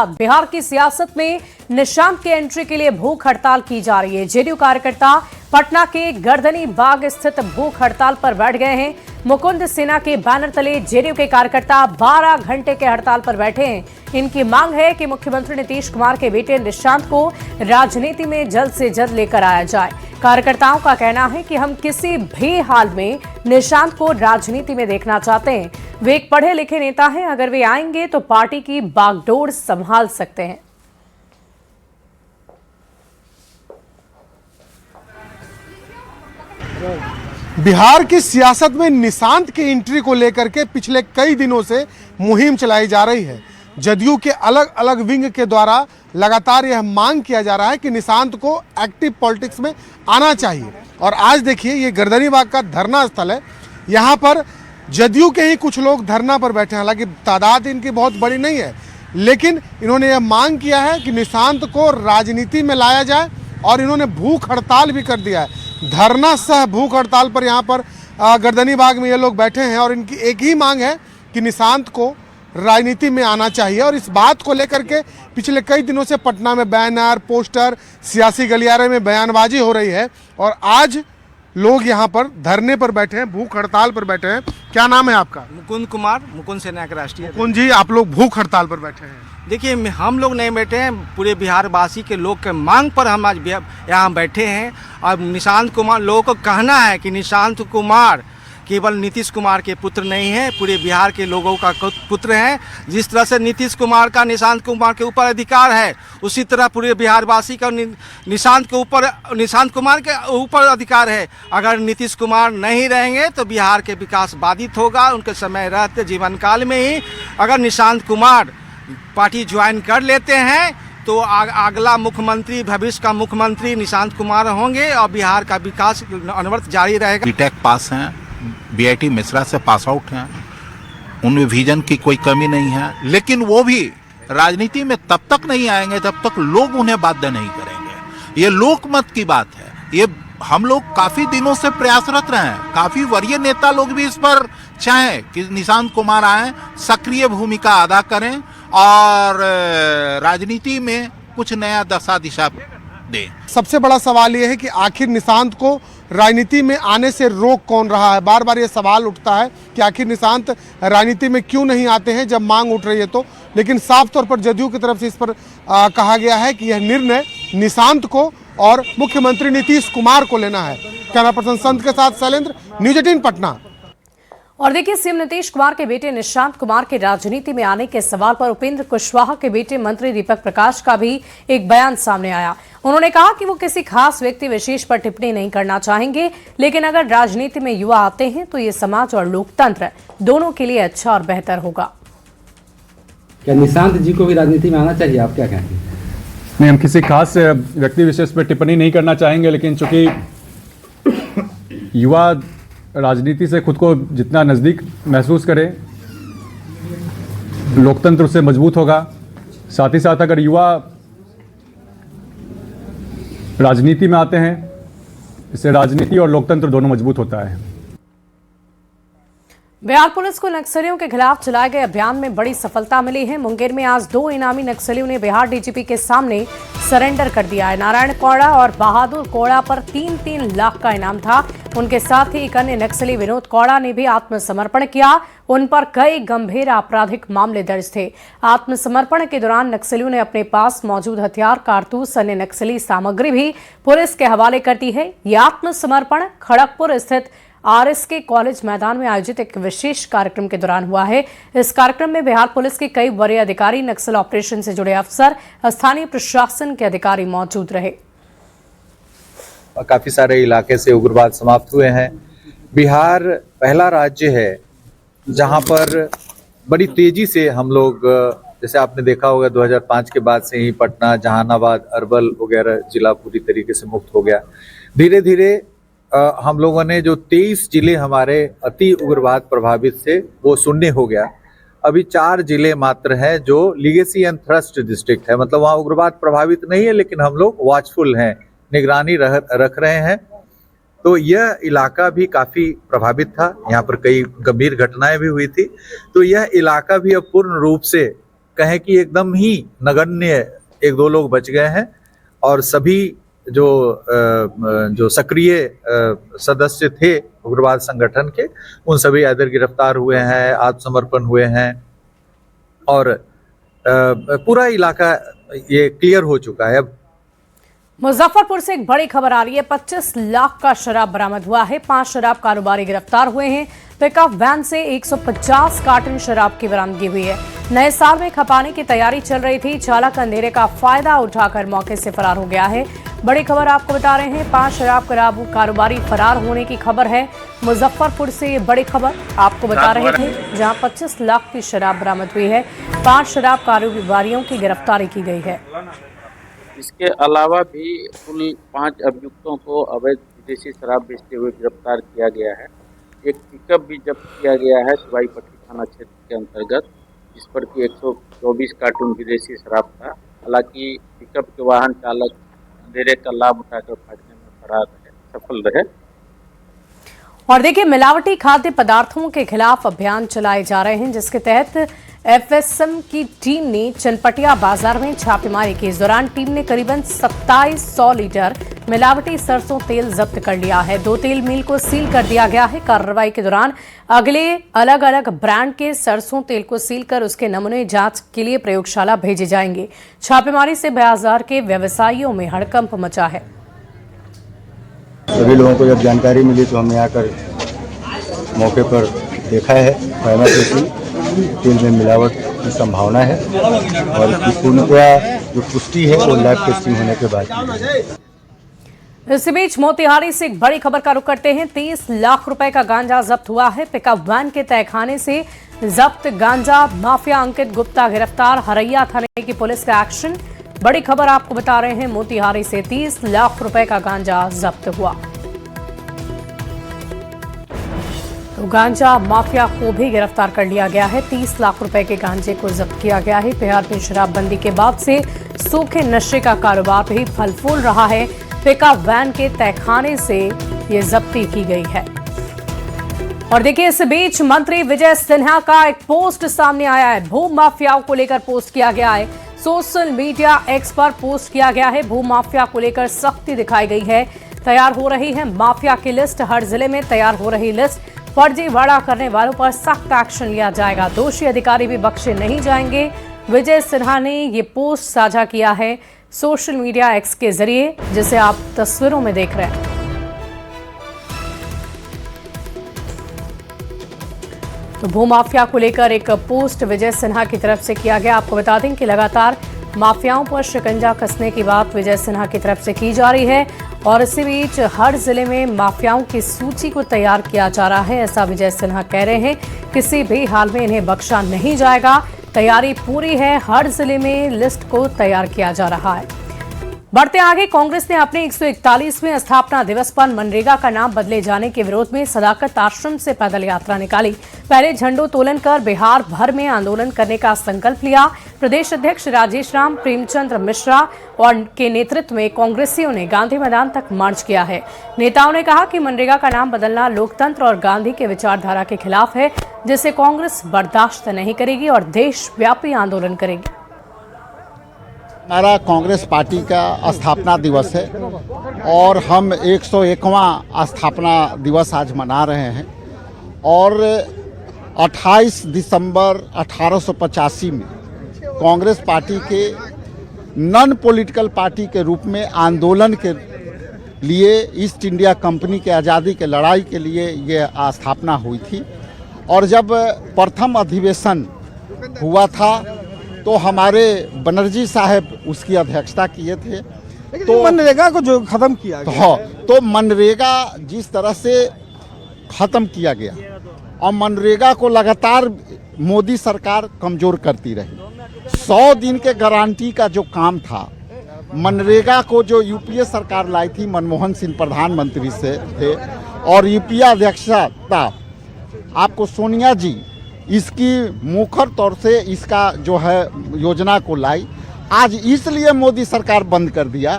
बाद बिहार की सियासत में निशांत के एंट्री के लिए भूख हड़ताल की जा रही है। जेडीयू कार्यकर्ता पटना के गर्दनी बाग स्थित भूख हड़ताल पर बैठ गए हैं। मुकुंद सिन्हा के बैनर तले जेडीयू के कार्यकर्ता 12 घंटे के हड़ताल पर बैठे हैं। इनकी मांग है कि मुख्यमंत्री नीतीश कुमार के बेटे निशांत को राजनीति में जल्द से जल्द लेकर आया जाए। कार्यकर्ताओं का कहना है कि हम किसी भी हाल में निशांत को राजनीति में देखना चाहते हैं। वे एक पढ़े लिखे नेता हैं, अगर वे आएंगे तो पार्टी की बागडोर संभाल सकते हैं। बिहार की सियासत में निशांत की एंट्री को लेकर के पिछले कई दिनों से मुहिम चलाई जा रही है। जदयू के अलग अलग विंग के द्वारा लगातार यह मांग किया जा रहा है कि निशांत को एक्टिव पॉलिटिक्स में आना चाहिए। और आज देखिए, ये गर्दनी बाग का धरना स्थल है। यहाँ पर जदयू के ही कुछ लोग धरना पर बैठे हैं। हालांकि तादाद इनकी बहुत बड़ी नहीं है, लेकिन इन्होंने यह मांग किया है कि निशांत को राजनीति में लाया जाए और इन्होंने भूख हड़ताल भी कर दिया है। धरना सह भूख हड़ताल पर यहाँ पर गर्दनी बाग में ये लोग बैठे हैं और इनकी एक ही मांग है कि निशांत को राजनीति में आना चाहिए। और इस बात को लेकर के पिछले कई दिनों से पटना में बैनर, पोस्टर, सियासी गलियारे में बयानबाजी हो रही है और आज लोग यहाँ पर धरने पर बैठे हैं, भूख हड़ताल पर बैठे हैं। क्या नाम है आपका? मुकुंद कुमार, मुकुंद सेना के राष्ट्रीय। मुकुंद जी, आप लोग भूख हड़ताल पर बैठे हैं। देखिए, हम लोग नहीं बैठे हैं, पूरे बिहार वासी के लोग के मांग पर हम आज यहाँ बैठे हैं। और निशांत कुमार, लोगों को कहना है कि निशांत कुमार केवल नीतीश कुमार के पुत्र नहीं है, पूरे बिहार के लोगों का पुत्र हैं। जिस तरह से नीतीश कुमार का निशांत कुमार के ऊपर अधिकार है, उसी तरह पूरे बिहार वासी का निशांत कुमार के ऊपर अधिकार है। अगर नीतीश कुमार नहीं रहेंगे तो बिहार के विकास बाधित होगा। उनके समय रहते जीवन काल में ही अगर निशांत कुमार पार्टी ज्वाइन कर लेते हैं तो अगला मुख्यमंत्री, भविष्य का मुख्यमंत्री निशांत कुमार होंगे और बिहार का विकास अनवरत जारी रहेगा। बीटेक पास हैं, बीआईटी मिश्रा से पास आउट हैं, उनमें विजन की कोई कमी नहीं है, लेकिन वो भी राजनीति में तब तक नहीं आएंगे जब तक लोग उन्हें बाध्य नहीं करेंगे। ये लोकमत की बात है। ये हम लोग काफी दिनों से प्रयासरत रहे हैं। काफी वरीय नेता लोग भी इस पर चाहें कि निशांत कुमार आए, सक्रिय भूमिका अदा करें और राजनीति में कुछ नया दशा दिशा दें। सबसे बड़ा सवाल यह है कि आखिर निशांत को राजनीति में आने से रोक कौन रहा है। बार बार ये सवाल उठता है कि आखिर निशांत राजनीति में क्यों नहीं आते हैं जब मांग उठ रही है तो। लेकिन साफ तौर पर जदयू की तरफ से इस पर कहा गया है कि यह निर्णय निशांत को और मुख्यमंत्री नीतीश कुमार को लेना है। कैमरा पर्सन संत के साथ शैलेंद्र, न्यूज 18 पटना। और देखिए, सीएम नीतीश कुमार के बेटे निशांत कुमार के राजनीति में आने के सवाल पर उपेंद्र कुशवाहा के बेटे मंत्री दीपक प्रकाश का भी एक बयान सामने आया। उन्होंने कहा कि वो किसी खास व्यक्ति विशेष पर टिप्पणी नहीं करना चाहेंगे, लेकिन अगर राजनीति में युवा आते हैं तो ये समाज और लोकतंत्र दोनों के लिए अच्छा और बेहतर होगा। क्या निशांत जी को भी राजनीति में आना चाहिए, आप क्या कहेंगे? नहीं, हम किसी खास व्यक्ति विशेष पर टिप्पणी नहीं करना चाहेंगे, लेकिन चूंकि युवा राजनीति से खुद को जितना नज़दीक महसूस करे, लोकतंत्र उससे मजबूत होगा। साथ ही साथ अगर युवा राजनीति में आते हैं, इससे राजनीति और लोकतंत्र दोनों मजबूत होता है। बिहार पुलिस को नक्सलियों के खिलाफ चलाए गए अभियान में बड़ी सफलता मिली है। मुंगेर में आज 2 इनामी नक्सलियों ने बिहार डीजीपी के सामने सरेंडर कर दिया है। नारायण कौड़ा और बहादुर कौड़ा पर 3-3 लाख का इनाम था। उनके साथ ही एक अन्य नक्सली विनोद कौड़ा ने भी आत्मसमर्पण किया। उन पर कई गंभीर आपराधिक मामले दर्ज थे। आत्मसमर्पण के दौरान नक्सलियों ने अपने पास मौजूद हथियार, कारतूस, अन्य नक्सली सामग्री भी पुलिस के हवाले कर दी है। यह आत्मसमर्पण खड़गपुर स्थित आरएसके कॉलेज मैदान में आयोजित एक विशेष कार्यक्रम के दौरान हुआ है। इस कार्यक्रम में बिहार पुलिस के कई वरीय अधिकारी, नक्सल ऑपरेशन से जुड़े अफसर, स्थानीय प्रशासन के अधिकारी मौजूद रहे। काफी सारे इलाके से उग्रवाद समाप्त हुए हैं। बिहार पहला राज्य है जहां पर बड़ी तेजी से हम लोग, जैसे आपने देखा होगा 2005 के बाद से ही पटना, जहानाबाद, अरवल वगैरह जिला पूरी तरीके से मुक्त हो गया। धीरे धीरे हम लोगों ने जो 23 जिले हमारे अति उग्रवाद प्रभावित थे वो शून्य हो गया। अभी 4 जिले मात्र हैं जो लीगेसी एंड थ्रस्ट डिस्ट्रिक्ट है, मतलब वहाँ उग्रवाद प्रभावित नहीं है, लेकिन हम लोग वॉचफुल हैं, निगरानी रख रहे हैं। तो यह इलाका भी काफ़ी प्रभावित था, यहाँ पर कई गंभीर घटनाएं भी हुई थी। तो यह इलाका भी अब पूर्ण रूप से कहें कि एकदम ही नगण्य एक दो लोग बच गए हैं और सभी जो सक्रिय सदस्य थे उग्रवाद संगठन के, उन सभी इधर गिरफ्तार हुए हैं, आत्मसमर्पण हुए हैं और पूरा इलाका ये क्लियर हो चुका है। अब मुजफ्फरपुर से एक बड़ी खबर आ रही है। 25 लाख का शराब बरामद हुआ है। 5 शराब कारोबारी गिरफ्तार हुए हैं। पिकअप वैन से 150 कार्टन शराब की बरामदगी हुई है। नए साल में खपाने की तैयारी चल रही थी। चालक अंधेरे का फायदा उठाकर मौके से फरार हो गया है। बड़ी खबर आपको बता रहे हैं, 5 शराब कारोबारी फरार होने की खबर है। मुजफ्फरपुर से ये बड़ी खबर आपको बता रहे थे, जहां 25 लाख की शराब बरामद हुई है। 5 शराब कारोबारियों की गिरफ्तारी की गई है। इसके अलावा भी कुल 5 अभियुक्तों को अवैध विदेशी शराब बेचते हुए गिरफ्तार किया गया है। एक पिकअप भी जब्त किया गया है सिवाईपट्टी थाना क्षेत्र के अंतर्गत, जिस पर कि 124 कार्टून विदेशी शराब था। हालांकि पिकअप के वाहन चालक अंधेरे का लाभ उठाकर भागने में फरार रहे, सफल रहे। और देखिए, मिलावटी खाद्य पदार्थों के खिलाफ अभियान चलाए जा रहे हैं, जिसके तहत एफएसएम की टीम ने चनपटिया बाजार में छापेमारी की। इस दौरान टीम ने करीबन 2700 लीटर मिलावटी सरसों तेल जब्त कर लिया है। 2 तेल मिल को सील कर दिया गया है। कार्रवाई के दौरान अगले अलग अलग ब्रांड के सरसों तेल को सील कर उसके नमूने जांच के लिए प्रयोगशाला भेजे जाएंगे। छापेमारी से बाजार के व्यवसायियों में हड़कंप मचा है। सभी लोगों को जब जानकारी मिली तो हमने आकर मौके पर देखा है। फाइनल तेल में मिलावट की संभावना है और इसकी पूर्णतया जो पुष्टि है वो लैब टेस्टिंग होने के बाद। इसी बीच मोतिहारी से एक बड़ी खबर का रुख करते हैं। 30 लाख रुपए का गांजा जब्त हुआ है। पिकअप वैन के तहखाने से जब्त गांजा माफिया अंकित गुप्ता गिरफ्तार। हरैया थाने की पुलिस का एक्शन। बड़ी खबर आपको बता रहे हैं, मोतिहारी से 30 लाख रुपए का गांजा जब्त हुआ। तो गांजा माफिया को भी गिरफ्तार कर लिया गया है। 30 लाख रुपए के गांजे को जब्त किया गया है। बिहार में शराबबंदी के बाद से सूखे नशे का कारोबार भी फल फूल रहा है। पिकअप वैन के तहखाने से ये जब्ती की गई है। और देखिए, इस बीच मंत्री विजय सिन्हा का एक पोस्ट सामने आया है। भू माफियाओं को लेकर पोस्ट किया गया है। सोशल मीडिया एक्स पर पोस्ट किया गया है। भू माफिया को लेकर सख्ती दिखाई गई है। तैयार हो रही है माफिया की लिस्ट। हर जिले में तैयार हो रही लिस्ट। फर्जीवाड़ा करने वालों पर सख्त एक्शन लिया जाएगा। दोषी अधिकारी भी बख्शे नहीं जाएंगे। विजय सिन्हा ने ये पोस्ट साझा किया है सोशल मीडिया एक्स के जरिए, जिसे आप तस्वीरों में देख रहे हैं। तो भूमाफिया को लेकर एक पोस्ट विजय सिन्हा की तरफ से किया गया। आपको बता दें कि लगातार माफियाओं पर शिकंजा कसने की बात विजय सिन्हा की तरफ से की जा रही है और इसी बीच हर जिले में माफियाओं की सूची को तैयार किया जा रहा है, ऐसा विजय सिन्हा कह रहे हैं। किसी भी हाल में इन्हें बख्शा नहीं जाएगा। तैयारी पूरी है। हर जिले में लिस्ट को तैयार किया जा रहा है। बढ़ते आगे, कांग्रेस ने अपने 141वें स्थापना दिवस पर मनरेगा का नाम बदले जाने के विरोध में सदाकत आश्रम से पैदल यात्रा निकाली। पहले झंडोत्तोलन कर बिहार भर में आंदोलन करने का संकल्प लिया। प्रदेश अध्यक्ष राजेश राम प्रेमचंद्र मिश्रा और के नेतृत्व में कांग्रेसियों ने गांधी मैदान तक मार्च किया है। नेताओं ने कहा कि मनरेगा का नाम बदलना लोकतंत्र और गांधी के विचारधारा के खिलाफ है, जिसे कांग्रेस बर्दाश्त नहीं करेगी और देशव्यापी आंदोलन करेगी। हमारा कांग्रेस पार्टी का स्थापना दिवस है और हम 101वां स्थापना दिवस आज मना रहे हैं और 28 दिसंबर 1885 में कांग्रेस पार्टी के नॉन पॉलिटिकल पार्टी के रूप में आंदोलन के लिए ईस्ट इंडिया कंपनी के आज़ादी के लड़ाई के लिए ये स्थापना हुई थी। और जब प्रथम अधिवेशन हुआ था तो हमारे बनर्जी साहब उसकी अध्यक्षता किए थे। तो मनरेगा को जो खत्म किया गया, तो मनरेगा जिस तरह से खत्म किया गया और मनरेगा को लगातार मोदी सरकार कमजोर करती रही। 100 दिन के गारंटी का जो काम था, मनरेगा को जो यूपीए सरकार लाई थी, मनमोहन सिंह प्रधानमंत्री से थे और यूपीए अध्यक्षता आपको सोनिया जी इसकी मुखर तौर से इसका जो है योजना को लाई। आज इसलिए मोदी सरकार बंद कर दिया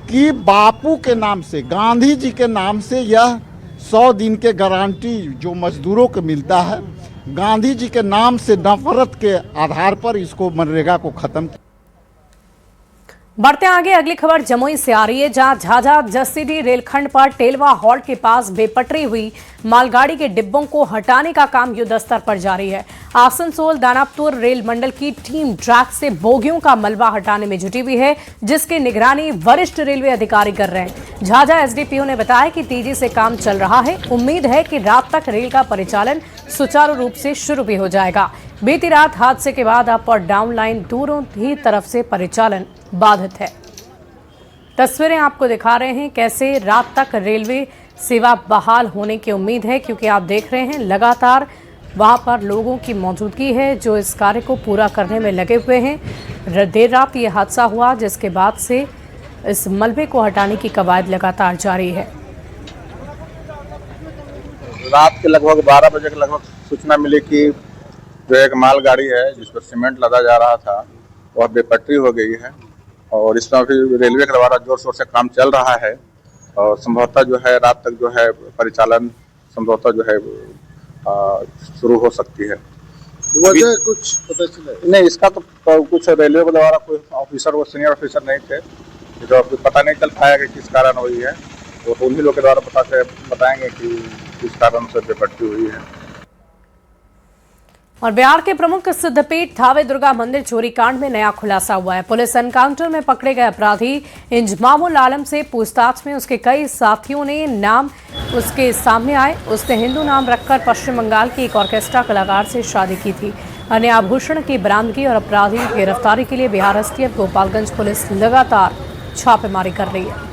कि बापू के नाम से, गांधी जी के नाम से यह 100 दिन के गारंटी जो मजदूरों को मिलता है गांधी जी के नाम से नफरत के आधार पर इसको मनरेगा को खत्म किया। बढ़ते आगे अगली खबर जमुई से आ रही है, जहां झाझा जसीडीह रेलखंड पर टेलवा हॉल्ट के पास बेपटरी हुई मालगाड़ी के डिब्बों को हटाने का काम युद्धस्तर पर जारी है। आसनसोल दानापुर रेल मंडल की टीम ट्रैक से बोगियों का मलबा हटाने में जुटी हुई है, जिसकी निगरानी वरिष्ठ रेलवे अधिकारी कर रहे हैं। झाझा एसडीपीओ ने बताया कि तेजी से काम चल रहा है। उम्मीद है कि रात तक रेल का परिचालन सुचारू रूप से शुरू भी हो जाएगा। बीती रात हादसे के बाद अप और डाउन लाइन दोनों ही तरफ से परिचालन बाधित है। तस्वीरें आपको दिखा रहे हैं कैसे रात तक रेलवे सेवा बहाल होने की उम्मीद है, क्योंकि आप देख रहे हैं लगातार वहां पर लोगों की मौजूदगी है जो इस कार्य को पूरा करने में लगे हुए हैं। देर रात ये हादसा हुआ, जिसके बाद से इस मलबे को हटाने की कवायद लगातार जारी है। रात के लगभग 12 बजे के लगभग सूचना मिली कि जो एक मालगाड़ी है जिस पर सीमेंट लदा जा रहा था वह बेपटरी हो गई है, और इसमें अभी रेलवे के द्वारा जोर शोर से काम चल रहा है, और संभवतः जो है रात तक जो है परिचालन संभवतः जो है शुरू हो सकती है। वजह कुछ पता चला नहीं, इसका तो कुछ रेलवे के द्वारा कोई ऑफिसर वो सीनियर ऑफिसर नहीं थे, जो पता नहीं चल पाया कि किस कारण हुई है, तो उन्हीं लोग के द्वारा बताएंगे कि किस कारण से बेपटरी हुई है। और बिहार के प्रमुख सिद्धपीठ थावे दुर्गा मंदिर चोरी कांड में नया खुलासा हुआ है। पुलिस एनकाउंटर में पकड़े गए अपराधी इंजमामुल आलम से पूछताछ में उसके कई साथियों ने नाम उसके सामने आए। उसने हिंदू नाम रखकर पश्चिम बंगाल की एक ऑर्केस्ट्रा कलाकार से शादी की थी। अन्य आभूषण की बरामदगी और अपराधियों की गिरफ्तारी के लिए बिहार एसटीएफ गोपालगंज पुलिस लगातार छापेमारी कर रही है।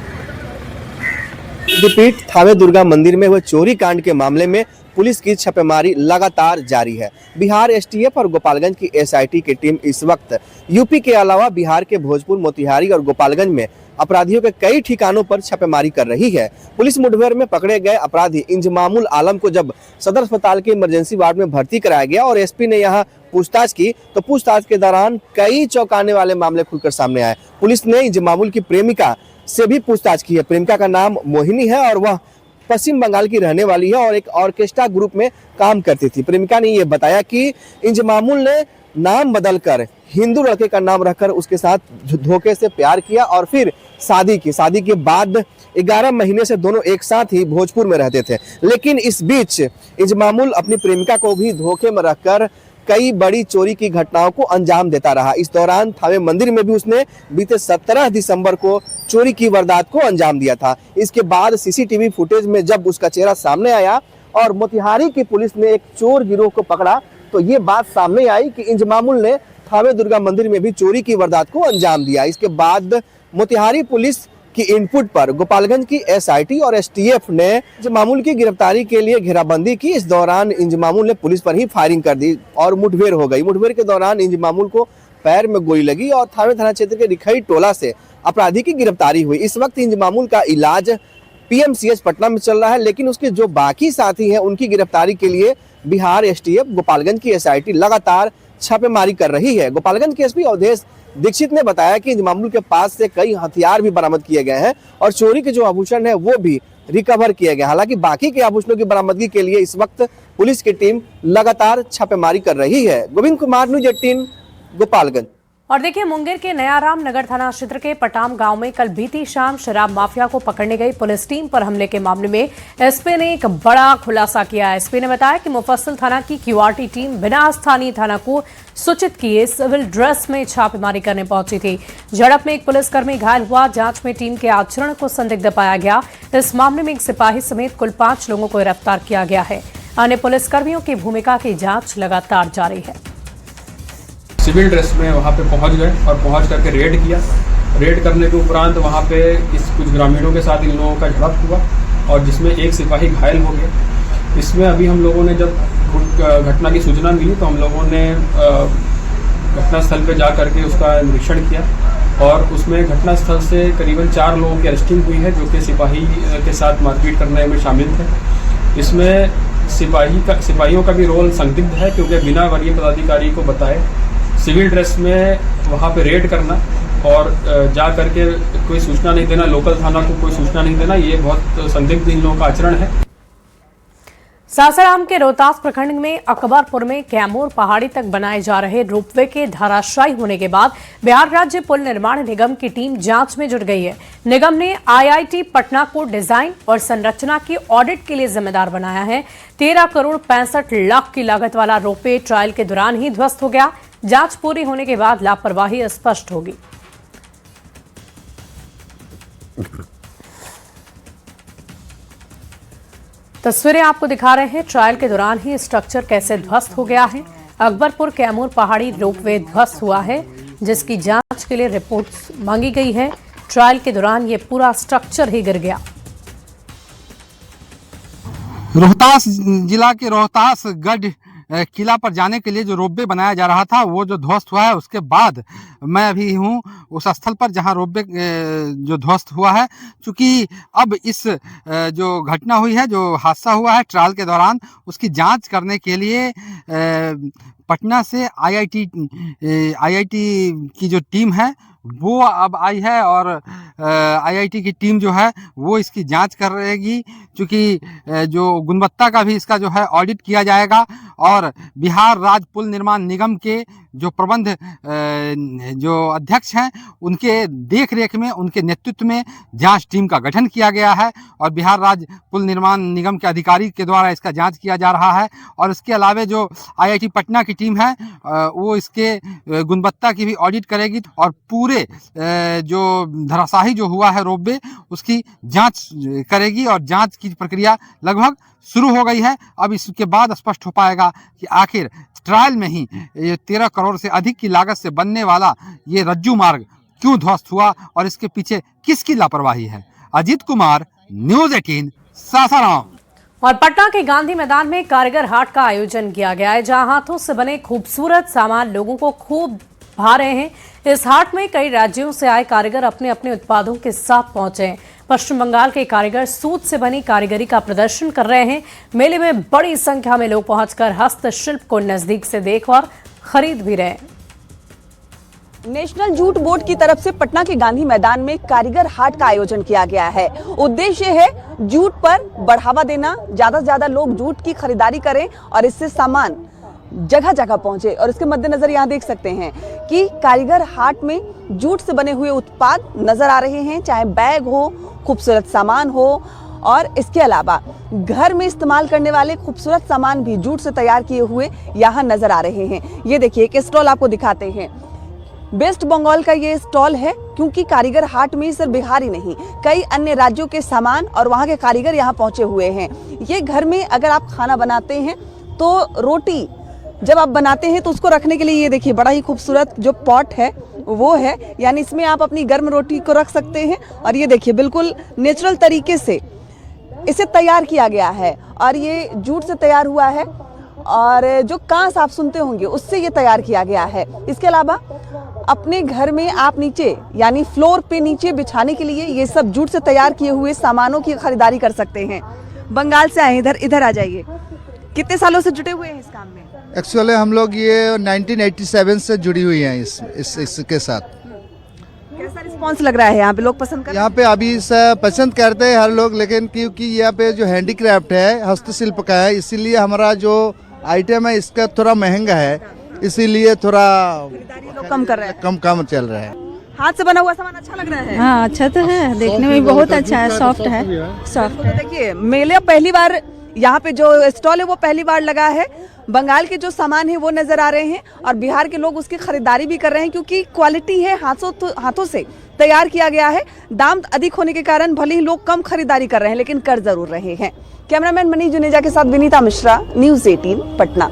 सिद्धपीठ थावे दुर्गा मंदिर में हुए चोरी कांड के मामले में पुलिस की छापेमारी लगातार जारी है। बिहार एसटीएफ और गोपालगंज की एसआईटी की टीम इस वक्त यूपी के अलावा बिहार के भोजपुर, मोतिहारी और गोपालगंज में अपराधियों के कई ठिकानों पर छापेमारी कर रही है। पुलिस मुठभेड़ में पकड़े गए अपराधी इंजमामुल आलम को जब सदर अस्पताल के इमरजेंसी वार्ड में भर्ती कराया गया और एसपी ने यहां पूछताछ की, तो पूछताछ के दौरान कई चौंकाने वाले मामले खुलकर सामने आए। पुलिस ने इंजमामुल की प्रेमिका से भी पूछताछ की है। प्रेमिका का नाम मोहिनी है और वह पश्चिम बंगाल की रहने वाली है और एक ऑर्केस्ट्रा ग्रुप में काम करती थी। प्रेमिका ने यह बताया कि इंजमामुल ने नाम बदलकर हिंदू लड़के का नाम रखकर उसके साथ धोखे से प्यार किया और फिर शादी की। शादी के बाद 11 महीने से दोनों एक साथ ही भोजपुर में रहते थे, लेकिन इस बीच इंजमामुल अपनी प्रेमिका को भी धोखे में रखकर कई बड़ी चोरी की घटनाओं को अंजाम देता रहा। इस दौरान थावे मंदिर में भी उसने बीते 17 दिसंबर को चोरी की वारदात को अंजाम दिया था। इसके बाद सीसीटीवी फुटेज में जब उसका चेहरा सामने आया और मोतिहारी की पुलिस ने एक चोर गिरोह को पकड़ा, तो ये बात सामने आई कि इंजमामुल ने थावे दुर्गा मंदिर में भी चोरी की वारदात को अंजाम दिया। इसके बाद मोतिहारी पुलिस की इनपुट पर गोपालगंज की एसआईटी और एसटीएफ ने इंजमामुल की गिरफ्तारी के लिए घेराबंदी की। इस दौरान इंजमामुल ने पुलिस पर ही फायरिंग कर दी और मुठभेड़ हो गई। मुठभेड़ के दौरान इंजमामुल को पैर में गोली लगी और थावे थाना क्षेत्र के रिखई टोला से अपराधी की गिरफ्तारी हुई। इस वक्त इंजमामुल का इलाज पीएमसीएच पटना में चल रहा है, लेकिन उसके जो बाकी साथी हैं उनकी गिरफ्तारी के लिए बिहार एसटीएफ गोपालगंज की एसआईटी लगातार छापेमारी कर रही है। गोपालगंज के एसपी अवधेश दीक्षित ने बताया कि इंजमामुल के पास से कई हथियार भी बरामद किए गए हैं और चोरी के जो आभूषण है वो भी रिकवर किए गए। हालांकि बाकी के आभूषणों की बरामदगी के लिए इस वक्त पुलिस की टीम लगातार छापेमारी कर रही है। गोविंद कुमार, न्यूज 18, गोपालगंज। और देखिए, मुंगेर के नयाराम नगर थाना क्षेत्र के पटाम गांव में कल बीती शाम शराब माफिया को पकड़ने गई पुलिस टीम पर हमले के मामले में एसपी ने एक बड़ा खुलासा किया। एसपी ने बताया कि मुफस्सिल थाना की क्यूआरटी टीम बिना स्थानीय थाना को सूचित किए सिविल ड्रेस में छापेमारी करने पहुंची थी। झड़प में एक पुलिसकर्मी घायल हुआ। जांच में टीम के आचरण को संदिग्ध पाया गया। इस मामले में एक सिपाही समेत कुल 5 लोगों को गिरफ्तार किया गया है। अन्य पुलिसकर्मियों की भूमिका की जांच लगातार जारी है। सिविल ड्रेस में वहाँ पे पहुँच गए और पहुँच करके रेड किया। रेड करने के उपरांत वहाँ पे कुछ ग्रामीणों के साथ इन लोगों का झड़प हुआ और जिसमें एक सिपाही घायल हो गया। इसमें अभी हम लोगों ने जब घटना की सूचना मिली तो हम लोगों ने घटनास्थल पे जा करके उसका निरीक्षण किया और उसमें घटनास्थल से करीबन 4 लोगों की अरेस्टिंग हुई है जो कि सिपाही के साथ मारपीट करने में शामिल थे। इसमें सिपाहियों का भी रोल संदिग्ध है, क्योंकि बिना वरीय पदाधिकारी को बताए सिविल ड्रेस में वहाँ पे रेड करना और जा करके कोई सूचना नहीं देना, लोकल थाना को कोई सूचना नहीं देना, ये बहुत संदिग्ध इन लोगों का आचरण है। सासाराम के रोहतास प्रखंड में अकबरपुर में कैमूर पहाड़ी तक बनाए जा रहे रोपवे के धराशायी होने के बाद बिहार राज्य पुल निर्माण निगम की टीम जांच में जुट गई है। निगम ने आईआईटी पटना को डिजाइन और संरचना की ऑडिट के लिए जिम्मेदार बनाया है। 13 करोड़ 65 लाख की लागत वाला रोपवे ट्रायल के दौरान ही ध्वस्त हो गया। जांच पूरी होने के बाद लापरवाही स्पष्ट होगी। तस्वीरें आपको दिखा रहे हैं ट्रायल के दौरान ही स्ट्रक्चर कैसे ध्वस्त हो गया है। अकबरपुर कैमूर पहाड़ी रोपवे ध्वस्त हुआ है, जिसकी जांच के लिए रिपोर्ट मांगी गई है। ट्रायल के दौरान ये पूरा स्ट्रक्चर ही गिर गया। रोहतास जिला के रोहतास गढ़ किला पर जाने के लिए जो रोपवे बनाया जा रहा था वो जो ध्वस्त हुआ है, उसके बाद मैं अभी हूँ उस स्थल पर जहाँ रोपवे जो ध्वस्त हुआ है। चूँकि अब इस जो घटना हुई है, जो हादसा हुआ है ट्रायल के दौरान, उसकी जांच करने के लिए पटना से आईआईटी की जो टीम है वो अब आई है और आईआईटी की टीम जो है वो इसकी जांच कर रहेगी। चूँकि जो गुणवत्ता का भी इसका जो है ऑडिट किया जाएगा और बिहार राज्य पुल निर्माण निगम के जो प्रबंध जो अध्यक्ष हैं उनके देख रेख में, उनके नेतृत्व में जांच टीम का गठन किया गया है और बिहार राज्य पुल निर्माण निगम के अधिकारी के द्वारा इसका जांच किया जा रहा है। और इसके अलावे जो आईआईटी पटना की टीम है वो इसके गुणवत्ता की भी ऑडिट करेगी और पूरे जो धराशायी जो हुआ है रोपवे उसकी जांच करेगी और जांच की प्रक्रिया लगभग शुरू हो गई है। अब इसके बाद स्पष्ट हो पाएगा कि आखिर ट्रायल में ही ये 13 करोड़ से अधिक की लागत से बनने वाला ये रज्जू मार्ग क्यों ध्वस्त हुआ और इसके पीछे किसकी लापरवाही है। अजीत कुमार, न्यूज़ 18, सासाराम। और पटना के गांधी मैदान में कारीगर हाट का आयोजन किया गया है, जहां हाथों से बने खूबसूरत सामान लोगों को खूब भा रहे हैं। इस हाट में कई राज्यों से आए कारीगर अपने अपने उत्पादों के साथ पहुंचे हैं। पश्चिम बंगाल के कारीगर सूत से बनी कारीगरी का प्रदर्शन कर रहे हैं। मेले में बड़ी संख्या में लोग पहुंचकर हस्तशिल्प को नजदीक से देख और खरीद भी रहे हैं। नेशनल जूट बोर्ड की तरफ से पटना के गांधी मैदान में कारीगर हाट का आयोजन किया गया है। उद्देश्य है जूट पर बढ़ावा देना, ज्यादा से ज्यादा लोग जूट की खरीदारी करें और इससे सामान जगह जगह पहुंचे। और इसके मद्देनजर यहाँ देख सकते हैं कि कारीगर हाट में जूट से बने हुए उत्पाद नजर आ रहे हैं, चाहे बैग हो, खूबसूरत सामान हो और इसके अलावा घर में इस्तेमाल करने वाले खूबसूरत सामान भी जूट से तैयार किए हुए यहाँ नजर आ रहे हैं। ये देखिए एक स्टॉल आपको दिखाते हैं। वेस्ट बंगाल का ये स्टॉल है, क्योंकि कारीगर हाट में सिर्फ बिहार ही नहीं, कई अन्य राज्यों के सामान और वहाँ के कारीगर यहाँ पहुंचे हुए हैं। ये घर में अगर आप खाना बनाते हैं तो रोटी जब आप बनाते हैं तो उसको रखने के लिए ये देखिए बड़ा ही खूबसूरत जो पॉट है वो है, यानी इसमें आप अपनी गर्म रोटी को रख सकते हैं। और ये देखिए बिल्कुल नेचुरल तरीके से इसे तैयार किया गया है और ये जूट से तैयार हुआ है और जो कांस आप सुनते होंगे उससे ये तैयार किया गया है। इसके अलावा अपने घर में आप नीचे यानी फ्लोर पे नीचे बिछाने के लिए ये सब जूट से तैयार किए हुए सामानों की खरीदारी कर सकते हैं। बंगाल से आए, इधर आ जाइए। कितने सालों से जुटे हुए हैं इस काम में? एक्चुअली हम लोग ये 1987 से जुड़ी हुई हैं इसके साथ। कैसा रिस्पांस लग रहा है यहाँ पे? लोग पसंद कर यहाँ पे अभी पसंद करते हैं हर लोग, लेकिन क्योंकि यहाँ पे जो हैंडीक्राफ्ट है, हस्तशिल्प का है, इसीलिए हमारा जो आइटम है इसका थोड़ा महंगा है, इसीलिए थोड़ा लोग कम कर रहे हैं, कम चल रहा है। हाथ से बना हुआ सामान अच्छा लग रहा है। हाँ अच्छा तो है, देखने में बहुत अच्छा है, सॉफ्ट है, सॉफ्ट है। देखिए मेले पहली बार यहाँ पे जो स्टॉल है वो पहली बार लगा है। बंगाल के जो सामान है वो नजर आ रहे हैं और बिहार के लोग उसकी खरीदारी भी कर रहे हैं, क्योंकि क्वालिटी है, हाथों से तैयार किया गया है। दाम अधिक होने के कारण भले ही लोग कम खरीदारी कर रहे हैं, लेकिन कर जरूर रहे हैं। कैमरामैन मनीष जुनेजा के साथ विनीता मिश्रा, न्यूज़ 18 पटना।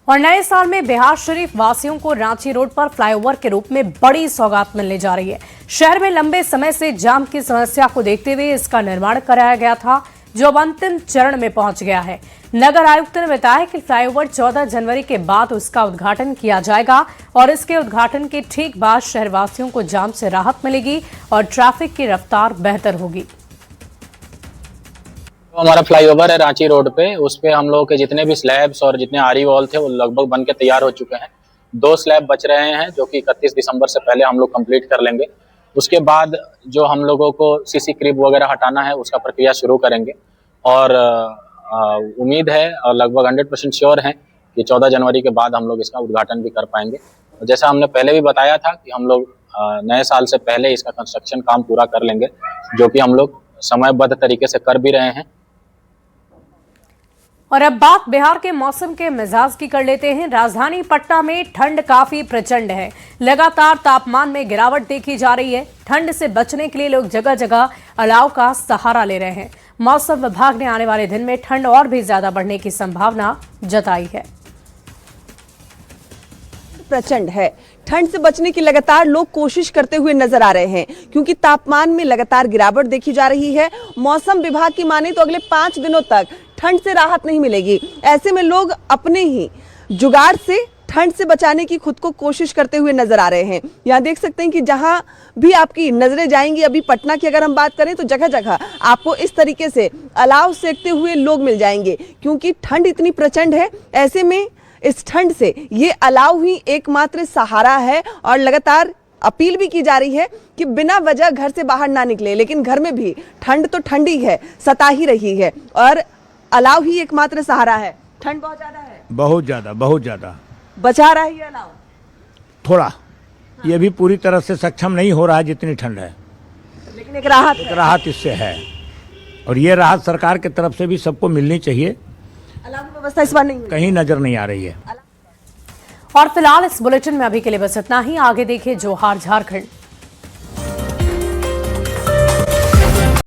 और नए साल में बिहार शरीफ वासियों को रांची रोड पर फ्लाईओवर के रूप में बड़ी सौगात मिलने जा रही है। शहर में लंबे समय से जाम की समस्या को देखते हुए इसका निर्माण कराया गया था, जो अब अंतिम चरण में पहुंच गया है। नगर आयुक्त ने बताया कि फ्लाईओवर 14 जनवरी के बाद उसका उद्घाटन किया जाएगा और इसके उद्घाटन के ठीक बाद शहरवासियों को जाम से राहत मिलेगी और ट्रैफिक की रफ्तार बेहतर होगी। तो हमारा फ्लाईओवर है रांची रोड पे, उस पे हम लोग के जितने भी स्लैब्स और जितने आरी वॉल थे वो लगभग बन के तैयार हो चुके हैं। 2 स्लैब बच रहे हैं जो कि 31 दिसंबर से पहले हम लोग कंप्लीट कर लेंगे। उसके बाद जो हम लोगों को सीसी क्रिब वगैरह हटाना है उसका प्रक्रिया शुरू करेंगे और उम्मीद है और लगभग 100% श्योर हैं कि 14 जनवरी के बाद हम लोग इसका उद्घाटन भी कर पाएंगे। और जैसा हमने पहले भी बताया था कि हम लोग नए साल से पहले इसका कंस्ट्रक्शन काम पूरा कर लेंगे, जो कि हम लोग समयबद्ध तरीके से कर भी रहे हैं। और अब बात बिहार के मौसम के मिजाज की कर लेते हैं। राजधानी पटना में ठंड काफी प्रचंड है। लगातार तापमान में गिरावट देखी जा रही है। ठंड से बचने के लिए लोग जगह जगह अलाव का सहारा ले रहे हैं। मौसम विभाग ने आने वाले दिन में ठंड और भी ज्यादा बढ़ने की संभावना जताई है। प्रचंड है। ठंड से बचने की लगातार लोग कोशिश करते हुए नजर आ रहे हैं, क्योंकि तापमान में लगातार गिरावट देखी जा रही है। मौसम विभाग की माने तो अगले 5 दिनों तक ठंड से राहत नहीं मिलेगी। ऐसे में लोग अपने ही जुगाड़ से ठंड से बचाने की खुद को कोशिश करते हुए नजर आ रहे हैं। यहाँ देख सकते हैं कि जहां भी आपकी नजरें जाएंगी, अभी पटना की अगर हम बात करें तो जगह जगह आपको इस तरीके से अलाव सेकते हुए लोग मिल जाएंगे, क्योंकि ठंड इतनी प्रचंड है। ऐसे में इस ठंड से ये अलाव ही एकमात्र सहारा है और लगातार अपील भी की जा रही है कि बिना वजह घर से बाहर ना निकले। लेकिन घर में भी ठंड तो ठंडी है, सता ही रही है और अलाव ही एकमात्र सहारा है। ठंड बहुत ज्यादा है, बहुत ज्यादा बचा रहा है ये अलाव थोड़ा। ये भी पूरी तरह से सक्षम नहीं हो रहा है जितनी ठंड है, लेकिन एक राहत इससे है। और ये राहत सरकार की तरफ से भी सबको मिलनी चाहिए। अलाव की व्यवस्था इस बार नहीं हुई, कहीं नजर नहीं आ रही है। और फिलहाल इस बुलेटिन में अभी के लिए बस इतना ही। आगे देखिए जोहार झारखंड।